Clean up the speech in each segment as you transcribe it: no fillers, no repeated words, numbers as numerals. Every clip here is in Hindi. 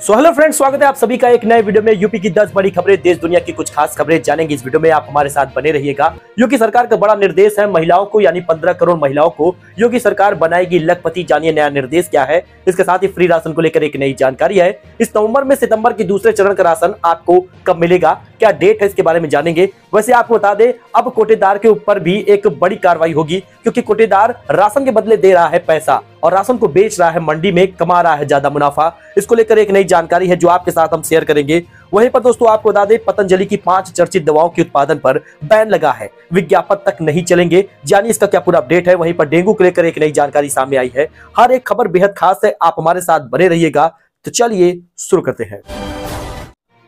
सो हेलो फ्रेंड्स, स्वागत है आप सभी का एक नए वीडियो में। यूपी की 10 बड़ी खबरें, देश दुनिया की कुछ खास खबरें जानेंगे इस वीडियो में। आप हमारे साथ बने रहिएगा। योगी सरकार का बड़ा निर्देश है महिलाओं को, यानी 15 करोड़ महिलाओं को योगी सरकार बनाएगी लखपति। जानिए नया निर्देश क्या है। इसके साथ ही फ्री राशन को लेकर एक नई जानकारी है। इस नवंबर में सितंबर के दूसरे चरण का राशन आपको कब मिलेगा, क्या डेट है, इसके बारे में जानेंगे। वैसे आपको बता दें, अब कोटेदार के ऊपर भी एक बड़ी कार्रवाई होगी, क्योंकि कोटेदार राशन के बदले दे रहा है पैसा और राशन को बेच रहा है मंडी में, कमा रहा है ज्यादा मुनाफा। इसको लेकर एक नई जानकारी है जो आपके साथ हम शेयर करेंगे। वहीं पर दोस्तों आपको बता दें, पतंजलि की 5 चर्चित दवाओं के उत्पादन पर बैन लगा है, विज्ञापन तक नहीं चलेंगे। जानिए इसका क्या पूरा अपडेट है। वहीं पर डेंगू को लेकर एक नई जानकारी सामने आई है। हर एक खबर बेहद खास है, आप हमारे साथ बने रहिएगा। तो चलिए शुरू करते हैं।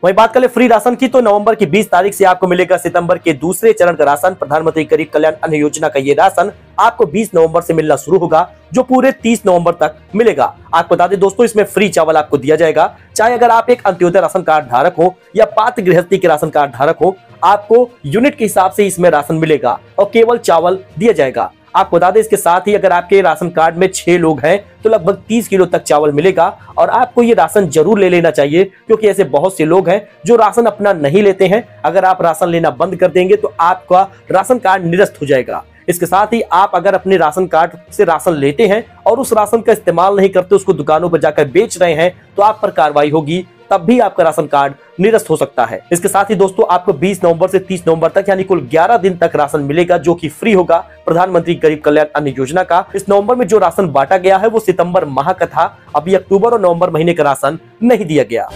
वहीं बात करें फ्री राशन की, तो नवंबर की 20 तारीख से आपको मिलेगा सितंबर के दूसरे चरण का राशन। प्रधानमंत्री गरीब कल्याण अन्न योजना का ये राशन आपको 20 नवंबर से मिलना शुरू होगा, जो पूरे 30 नवंबर तक मिलेगा। आपको बता दें दोस्तों, इसमें फ्री चावल आपको दिया जाएगा। चाहे अगर आप एक अंत्योदय राशन कार्ड धारक हो या पात्र गृहस्थी के राशन कार्ड धारक हो, आपको यूनिट के हिसाब से इसमें राशन मिलेगा और केवल चावल दिया जाएगा। आपको बता दें, इसके साथ ही अगर आपके राशन कार्ड में 6 लोग हैं तो लगभग 30 किलो तक चावल मिलेगा। और आपको ये राशन जरूर ले लेना चाहिए, क्योंकि ऐसे बहुत से लोग हैं जो राशन अपना नहीं लेते हैं। अगर आप राशन लेना बंद कर देंगे तो आपका राशन कार्ड निरस्त हो जाएगा। इसके साथ ही आप अगर अपने राशन कार्ड से राशन लेते हैं और उस राशन का इस्तेमाल नहीं करते, उसको दुकानों पर जाकर बेच रहे हैं, तो आप पर कार्रवाई होगी, तब भी आपका राशन कार्ड निरस्त हो सकता है। इसके साथ ही दोस्तों आपको 20 नवंबर से 30 नवंबर तक, यानी कुल 11 दिन तक राशन मिलेगा, जो कि फ्री होगा। प्रधानमंत्री गरीब कल्याण अन्न योजना का इस नवंबर में जो राशन बांटा गया है वो सितंबर माह का था। अभी अक्टूबर और नवंबर महीने का राशन नहीं दिया गया।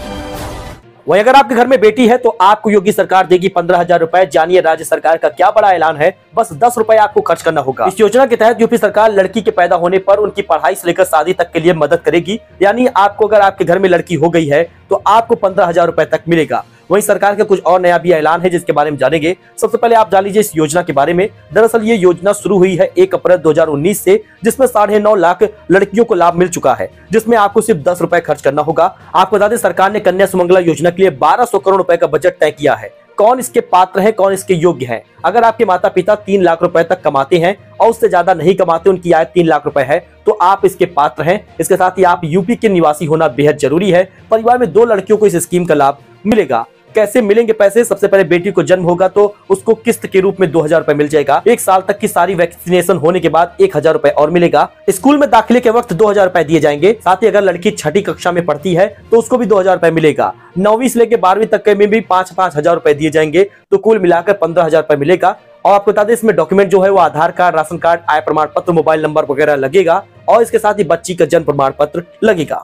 वहीं अगर आपके घर में बेटी है तो आपको योगी सरकार देगी 15,000 रुपए। जानिए राज्य सरकार का क्या बड़ा ऐलान है। बस 10 रुपए आपको खर्च करना होगा। इस योजना के तहत यूपी सरकार लड़की के पैदा होने पर उनकी पढ़ाई से लेकर शादी तक के लिए मदद करेगी। यानी आपको अगर आपके घर में लड़की हो गई है तो आपको 15,000 रुपए तक मिलेगा। वहीं सरकार का कुछ और नया भी ऐलान है, जिसके बारे में जानेंगे। सबसे पहले आप जान लीजिए इस योजना के बारे में। दरअसल ये योजना शुरू हुई है 1 अप्रैल 2019 से, जिसमें 9.5 लाख लड़कियों को लाभ मिल चुका है, जिसमें आपको सिर्फ 10 रुपए खर्च करना होगा। आपको बता दें, सरकार ने कन्या सुमंगला योजना के लिए 1200 करोड़ रुपए का बजट तय किया है। कौन इसके पात्र है, कौन इसके योग्य है? अगर आपके माता पिता 3 लाख रुपए तक कमाते हैं और उससे ज्यादा नहीं कमाते, उनकी आय 3 लाख रुपए है, तो आप इसके पात्र हैं। इसके साथ ही आप यूपी के निवासी होना बेहद जरूरी है। परिवार में 2 लड़कियों को इस स्कीम का लाभ मिलेगा। कैसे मिलेंगे पैसे? सबसे पहले बेटी को जन्म होगा तो उसको किस्त के रूप में 2,000 रुपए मिल जाएगा। 1 साल तक की सारी वैक्सीनेशन होने के बाद 1,000 रुपए और मिलेगा। स्कूल में दाखिले के वक्त 2,000 रुपए दिए जाएंगे। साथ ही अगर लड़की 6ठी कक्षा में पढ़ती है तो उसको भी 2,000 रुपए मिलेगा। 9वीं से लेकर 12वीं तक के में भी 5-5 हजार रुपए दिए जाएंगे, तो कुल मिलाकर 15,000 रुपए मिलेगा। और आपको बता दें, इसमें डॉक्यूमेंट जो है वो आधार कार्ड, राशन कार्ड, आय प्रमाण पत्र, मोबाइल नंबर वगैरह लगेगा और इसके साथ ही बच्ची का जन्म प्रमाण पत्र लगेगा।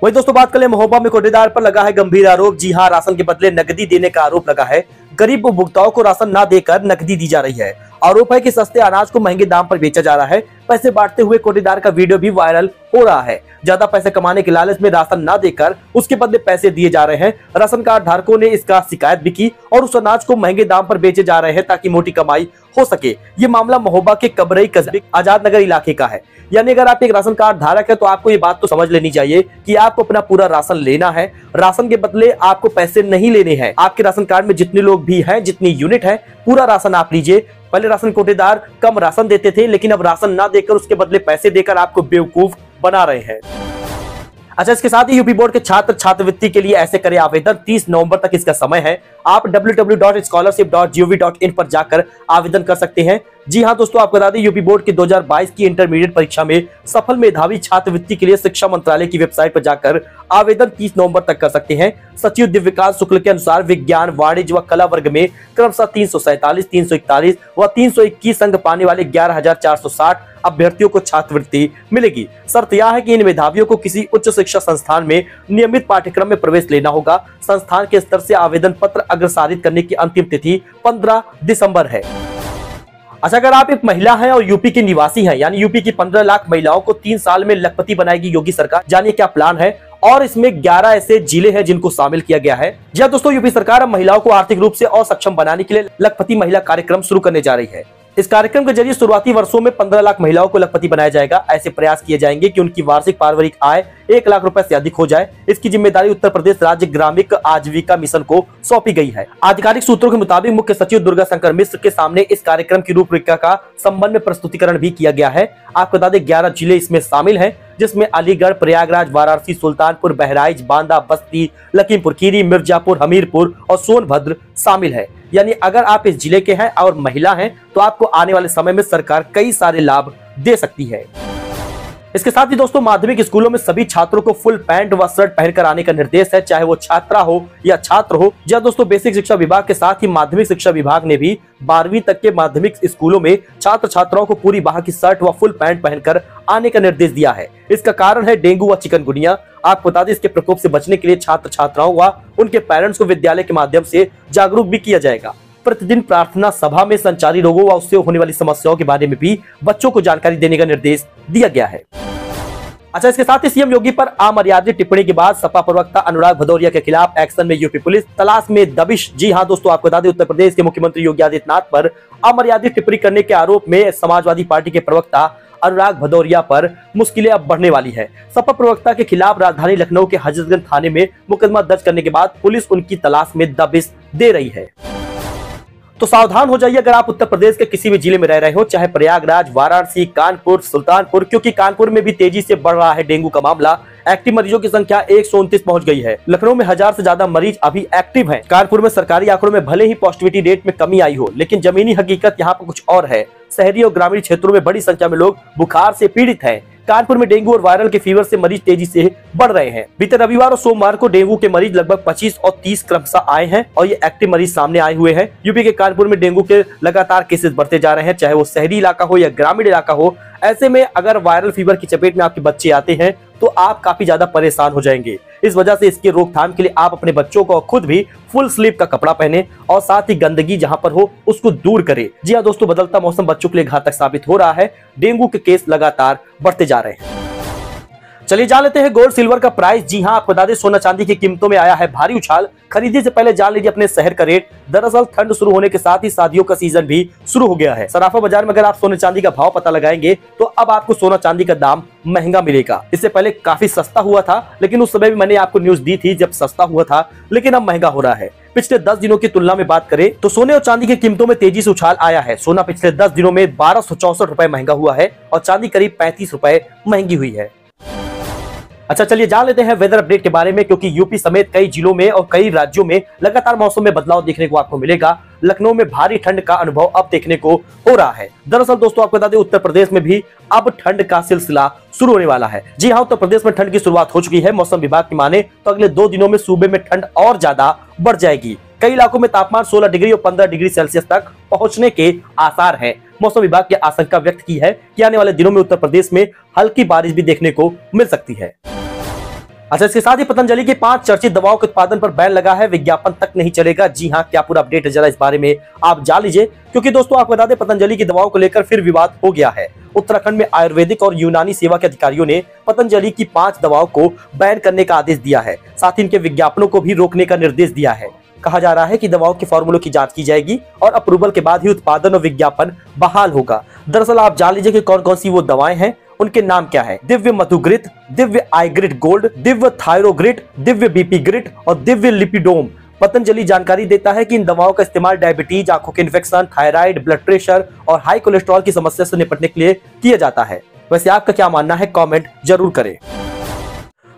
वही दोस्तों बात करें, महोबा में कोटेदार पर लगा है गंभीर आरोप। जी हां, राशन के बदले नकदी देने का आरोप लगा है। गरीब उपभोक्ताओं को राशन ना देकर नकदी दी जा रही है। आरोप है कि सस्ते अनाज को महंगे दाम पर बेचा जा रहा है। पैसे बांटते हुए कोटेदार का वीडियो भी वायरल हो रहा है। ज्यादा पैसे कमाने के लालच में राशन ना देकर उसके बदले पैसे दिए जा रहे हैं। राशन कार्ड धारकों ने इसका शिकायत भी की और उस अनाज को महंगे दाम पर बेचे जा रहे हैं ताकि मोटी कमाई हो सके। ये मामला महोबा के कबरई कस्बे आजाद नगर इलाके का है। यानी अगर आप एक राशन कार्ड धारक है तो आपको ये बात तो समझ लेनी चाहिए कि आपको अपना पूरा राशन लेना है। राशन के बदले आपको पैसे नहीं लेने हैं। आपके राशन कार्ड में जितने लोग भी हैं, जितनी यूनिट है, पूरा राशन आप लीजिए। पहले राशन कोटेदार कम राशन देते थे, लेकिन अब राशन ना देकर उसके बदले पैसे देकर आपको बेवकूफ बना रहे हैं। अच्छा, इसके साथ ही यूपी बोर्ड के छात्र छात्रवृत्ति के लिए ऐसे करें आवेदन। 30 नवंबर तक इसका समय है। आप www.scholarship.gov.in पर जाकर आवेदन कर सकते हैं। जी हां दोस्तों, आपको बता दें, यूपी बोर्ड की 2022 की इंटरमीडिएट परीक्षा में सफल मेधावी छात्रवृत्ति के लिए शिक्षा मंत्रालय की वेबसाइट पर जाकर आवेदन 30 नवंबर तक कर सकते हैं। सचिव दिव्यकांत शुक्ल के अनुसार विज्ञान, वाणिज्य व कला वर्ग में क्रमशः 347, 341 व 321 अंक पाने वाले 11,460 अभ्यर्थियों को छात्रवृत्ति मिलेगी। शर्त यह है कि इन मेधावियों को किसी उच्च शिक्षा संस्थान में नियमित पाठ्यक्रम में प्रवेश लेना होगा। संस्थान के स्तर से आवेदन पत्र अग्रसारित करने की अंतिम तिथि 15 दिसंबर है। अच्छा, अगर आप एक महिला हैं और यूपी के निवासी हैं, यानी यूपी की 15 लाख महिलाओं को 3 साल में लखपति बनाएगी योगी सरकार। जानिए क्या प्लान है। और इसमें 11 ऐसे जिले हैं जिनको शामिल किया गया है। जी हां दोस्तों, यूपी सरकार अब महिलाओं को आर्थिक रूप से और सक्षम बनाने के लिए लखपति महिला कार्यक्रम शुरू करने जा रही है। इस कार्यक्रम के जरिए शुरुआती वर्षों में 15 लाख महिलाओं को लखपति बनाया जाएगा। ऐसे प्रयास किए जाएंगे कि उनकी वार्षिक पारिवारिक आय 1 लाख रुपए से अधिक हो जाए। इसकी जिम्मेदारी उत्तर प्रदेश राज्य ग्रामीण आजीविका मिशन को सौंपी गई है। आधिकारिक सूत्रों के मुताबिक मुख्य सचिव दुर्गा शंकर मिश्र के सामने इस कार्यक्रम की रूपरेखा का संबंध में प्रस्तुतिकरण भी किया गया है। आपको बता दें 11 जिले इसमें शामिल हैं। जिसमें अलीगढ़, प्रयागराज, वाराणसी, सुल्तानपुर, बहराइच, बांदा, बस्ती, लखीमपुर खीरी, मिर्जापुर, हमीरपुर और सोनभद्र शामिल है। यानी अगर आप इस जिले के हैं और महिला हैं तो आपको आने वाले समय में सरकार कई सारे लाभ दे सकती है। इसके साथ ही दोस्तों माध्यमिक स्कूलों में सभी छात्रों को फुल पैंट व शर्ट पहनकर आने का निर्देश है, चाहे वो छात्रा हो या छात्र हो। जी दोस्तों, बेसिक शिक्षा विभाग के साथ ही माध्यमिक शिक्षा विभाग ने भी 12वीं तक के माध्यमिक स्कूलों में छात्र छात्राओं को पूरी बाह की शर्ट व फुल पैंट पहनकर आने का निर्देश दिया है। इसका कारण है डेंगू व चिकनगुनिया। आपको बता दें, इसके प्रकोप से बचने के लिए छात्र छात्राओं व उनके पेरेंट्स को विद्यालय के माध्यम से जागरूक भी किया जाएगा। प्रतिदिन प्रार्थना सभा में संचारी रोगों व उससे होने वाली समस्याओं के बारे में भी बच्चों को जानकारी देने का निर्देश दिया गया है। अच्छा, इसके साथ ही सीएम योगी पर अमर्यादित टिप्पणी के बाद सपा प्रवक्ता अनुराग भदौरिया के खिलाफ एक्शन में यूपी पुलिस, तलाश में दबिश। जी हां दोस्तों, आपको बता दें, उत्तर प्रदेश के मुख्यमंत्री योगी आदित्यनाथ पर अमर्यादित टिप्पणी करने के आरोप में समाजवादी पार्टी के प्रवक्ता अनुराग भदौरिया पर मुश्किलें अब बढ़ने वाली है। सपा प्रवक्ता के खिलाफ राजधानी लखनऊ के हजरतगंज थाने में मुकदमा दर्ज करने के बाद पुलिस उनकी तलाश में दबिश दे रही है। तो सावधान हो जाइए अगर आप उत्तर प्रदेश के किसी भी जिले में रह रहे हो, चाहे प्रयागराज, वाराणसी, कानपुर, सुल्तानपुर, क्योंकि कानपुर में भी तेजी से बढ़ रहा है डेंगू का मामला। एक्टिव मरीजों की संख्या 129 पहुंच गई है। लखनऊ में 1000 से ज्यादा मरीज अभी एक्टिव हैं। कानपुर में सरकारी आंकड़ों में भले ही पॉजिटिविटी रेट में कमी आई हो, लेकिन जमीनी हकीकत यहाँ पर कुछ और है। शहरी और ग्रामीण क्षेत्रों में बड़ी संख्या में लोग बुखार से पीड़ित हैं। कानपुर में डेंगू और वायरल के फीवर से मरीज तेजी से बढ़ रहे हैं। बीते रविवार और सोमवार को डेंगू के मरीज लगभग 25 और 30 क्रमशः आए हैं और ये एक्टिव मरीज सामने आए हुए हैं। यूपी के कानपुर में डेंगू के लगातार केसेस बढ़ते जा रहे हैं, चाहे वो शहरी इलाका हो या ग्रामीण इलाका हो। ऐसे में अगर वायरल फीवर की चपेट में आपके बच्चे आते हैं तो आप काफी ज्यादा परेशान हो जाएंगे। इस वजह से इसके रोकथाम के लिए आप अपने बच्चों को खुद भी फुल स्लीव का कपड़ा पहने और साथ ही गंदगी जहां पर हो उसको दूर करें। जी हां दोस्तों, बदलता मौसम बच्चों के लिए घातक साबित हो रहा है। डेंगू के केस लगातार बढ़ते जा रहे हैं। चलिए जान लेते हैं गोल्ड सिल्वर का प्राइस। जी हां, आपको बता दें, सोना चांदी की कीमतों में आया है भारी उछाल। खरीदने से पहले जान लीजिए अपने शहर का रेट। दरअसल ठंड शुरू होने के साथ ही शादियों का सीजन भी शुरू हो गया है। सराफा बाजार में अगर आप सोने चांदी का भाव पता लगाएंगे तो अब आपको सोना चांदी का दाम महंगा मिलेगा। इससे पहले काफी सस्ता हुआ था, लेकिन उस समय भी मैंने आपको न्यूज दी थी जब सस्ता हुआ था, लेकिन अब महंगा हो रहा है। पिछले 10 दिनों की तुलना में बात करें तो सोने और चांदी की कीमतों में तेजी से उछाल आया है। सोना पिछले 10 दिनों में 1264 रुपए महंगा हुआ है और चांदी करीब 35 रुपए महंगी हुई है। अच्छा, चलिए जान लेते हैं वेदर अपडेट के बारे में, क्योंकि यूपी समेत कई जिलों में और कई राज्यों में लगातार मौसम में बदलाव देखने को आपको मिलेगा। लखनऊ में भारी ठंड का अनुभव अब देखने को हो रहा है। दरअसल दोस्तों आपको बता दें, उत्तर प्रदेश में भी अब ठंड का सिलसिला शुरू होने वाला है। जी हां, उत्तर प्रदेश में ठंड की शुरुआत हो चुकी है। मौसम विभाग की माने तो अगले 2 दिनों में सूबे में ठंड और ज्यादा बढ़ जाएगी। कई इलाकों में तापमान 16 डिग्री और 15 डिग्री सेल्सियस तक पहुंचने के आसार हैं। मौसम विभाग की आशंका व्यक्त की है कि आने वाले दिनों में उत्तर प्रदेश में हल्की बारिश भी देखने को मिल सकती है। अच्छा, इसके साथ ही पतंजलि की 5 चर्चित दवाओं के उत्पादन पर बैन लगा है। विज्ञापन तक नहीं चलेगा। जी हां, क्या पूरा अपडेट है जरा इस बारे में आप जान लीजिए, क्योंकि दोस्तों आपको बता दें, पतंजलि की दवाओं को लेकर फिर विवाद हो गया है। उत्तराखंड में आयुर्वेदिक और यूनानी सेवा के अधिकारियों ने पतंजलि की 5 दवाओं को बैन करने का आदेश दिया है। साथ ही इनके विज्ञापनों को भी रोकने का निर्देश दिया है। कहा जा रहा है कि दवाओं के फॉर्मूलों की जांच की जाएगी और अप्रूवल के बाद ही उत्पादन और विज्ञापन बहाल होगा। दरअसल आप जान लीजिए कि कौन कौन सी वो दवाएं हैं, उनके नाम क्या है। Divya मधुग्रिट, Divya आईग्रिट gold, Divya Thyrogrit, Divya BP grit और दिव्य लिपिडोम। पतंजलि जानकारी देता है कि इन दवाओं का इस्तेमाल डायबिटीज, आंखों के इन्फेक्शन, थायराइड, ब्लड प्रेशर और हाई कोलेस्ट्रॉल की समस्या से निपटने के लिए किया जाता है। वैसे आपका क्या मानना है, कमेंट जरूर करें।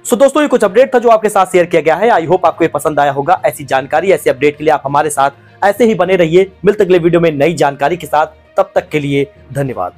सो दोस्तों, ये कुछ अपडेट था जो आपके साथ शेयर किया गया है। आई होप आपको ये पसंद आया होगा। ऐसी जानकारी, ऐसे अपडेट के लिए आप हमारे साथ ऐसे ही बने रहिए। मिलते अगले वीडियो में नई जानकारी के साथ। तब तक के लिए धन्यवाद।